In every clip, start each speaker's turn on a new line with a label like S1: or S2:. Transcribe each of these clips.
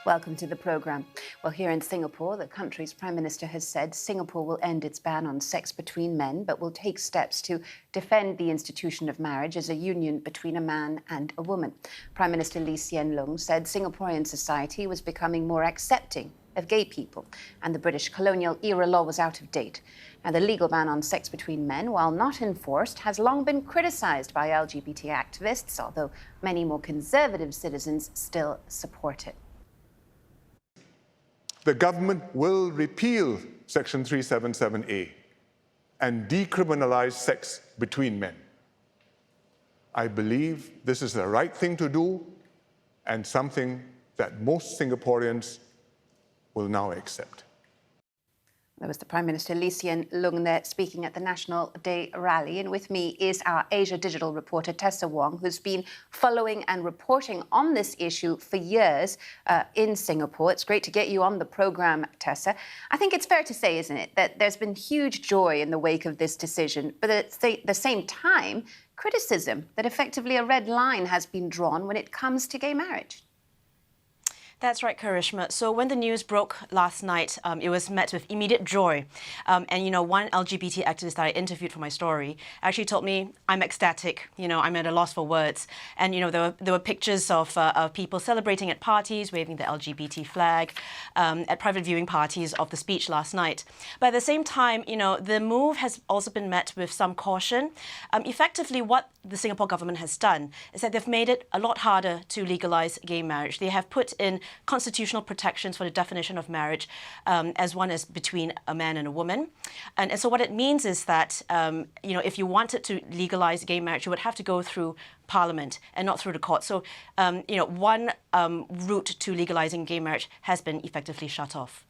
S1: Welcome to the programme. Well, here in Singapore, the country's Prime Minister has said Singapore will end its ban on sex between men, but will take steps to defend the institution of marriage as a union between a man and a woman. Prime Minister Lee Hsien Loong said Singaporean society was becoming more accepting of gay people, and the British colonial-era law was out of date. Now, the legal ban on sex between men, while not enforced, has long been criticised by LGBT activists, although many more conservative citizens still support it.
S2: The government will repeal Section 377A and decriminalize sex between men. I believe this is the right thing to do and something that most Singaporeans will now accept.
S1: That was the Prime Minister Lee Hsien Loong there speaking at the National Day rally. And with me is our Asia Digital reporter Tessa Wong, who's been following and reporting on this issue for years in Singapore. It's great to get you on the programme, Tessa. I think it's fair to say, isn't it, that there's been huge joy in the wake of this decision, but at the same time, criticism that effectively a red line has been drawn when it comes to gay marriage.
S3: That's right, Karishma. So when the news broke last night, it was met with immediate joy. And, you know, one LGBT activist that I interviewed for my story actually told me, I'm ecstatic, you know, I'm at a loss for words. And, you know, there were pictures of people celebrating at parties, waving the LGBT flag, at private viewing parties of the speech last night. But at the same time, you know, the move has also been met with some caution. Effectively, what the Singapore government has done is that they've made it a lot harder to legalise gay marriage. They have put in constitutional protections for the definition of marriage as one is between a man and a woman. And so what it means is that, you know, if you wanted to legalise gay marriage, you would have to go through Parliament and not through the court. So, you know, one route to legalising gay marriage has been effectively shut off.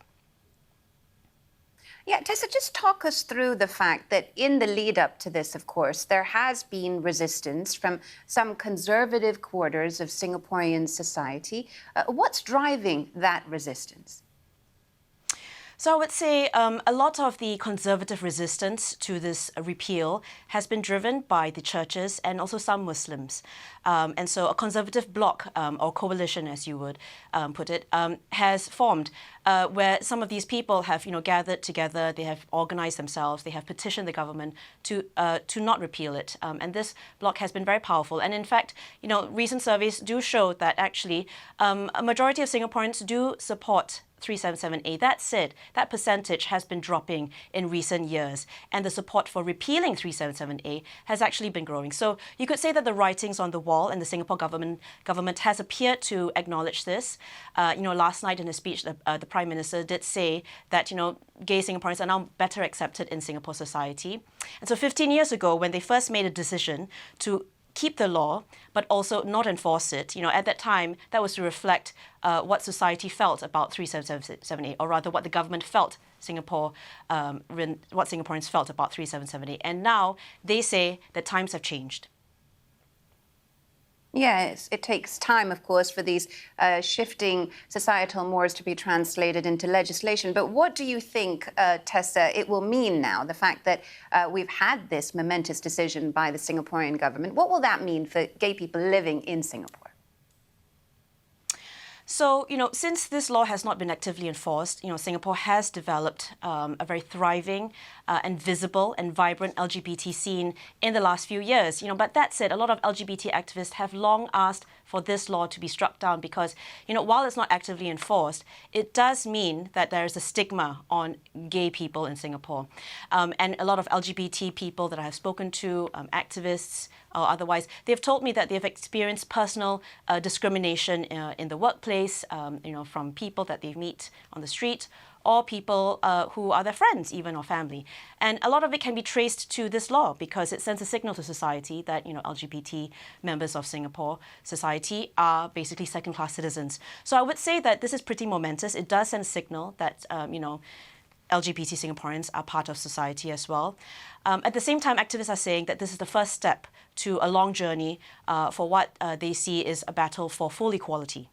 S1: Yeah, Tessa, just talk us through the fact that in the lead up to this, of course, there has been resistance from some conservative quarters of Singaporean society. What's driving that resistance?
S3: So I would say a lot of the conservative resistance to this repeal has been driven by the churches and also some Muslims. And so a conservative bloc or coalition, as you would put it, has formed where some of these people have, you know, gathered together, they have organised themselves, they have petitioned the government to not repeal it. And this bloc has been very powerful. And in fact, you know, recent surveys do show that actually a majority of Singaporeans do support 377A. That said, that percentage has been dropping in recent years, and the support for repealing 377A has actually been growing. So you could say that the writing's on the wall, and the Singapore government has appeared to acknowledge this. You know, last night in a speech, the Prime Minister did say that, you know, gay Singaporeans are now better accepted in Singapore society. And so 15 years ago, when they first made a decision to keep the law, but also not enforce it. You know, at that time, that was to reflect what society felt about 377A, or rather what the government felt what Singaporeans felt about 377A. And now they say that times have changed.
S1: Yes, it takes time, of course, for these shifting societal mores to be translated into legislation. But what do you think, Tessa, it will mean now, the fact that we've had this momentous decision by the Singaporean government? What will that mean for gay people living in Singapore?
S3: So, you know, since this law has not been actively enforced, you know, Singapore has developed a very thriving and visible and vibrant LGBT scene in the last few years. You know, but that said, a lot of LGBT activists have long asked for this law to be struck down because, you know, while it's not actively enforced, it does mean that there is a stigma on gay people in Singapore. And a lot of LGBT people that I have spoken to, activists or otherwise, they've told me that they've experienced personal discrimination in the workplace, you know, from people that they meet on the street, or people who are their friends even, or family. And a lot of it can be traced to this law because it sends a signal to society that, you know, LGBT members of Singapore society are basically second-class citizens. So I would say that this is pretty momentous. It does send a signal that, you know, LGBT Singaporeans are part of society as well. At the same time, activists are saying that this is the first step to a long journey for what they see is a battle for full equality.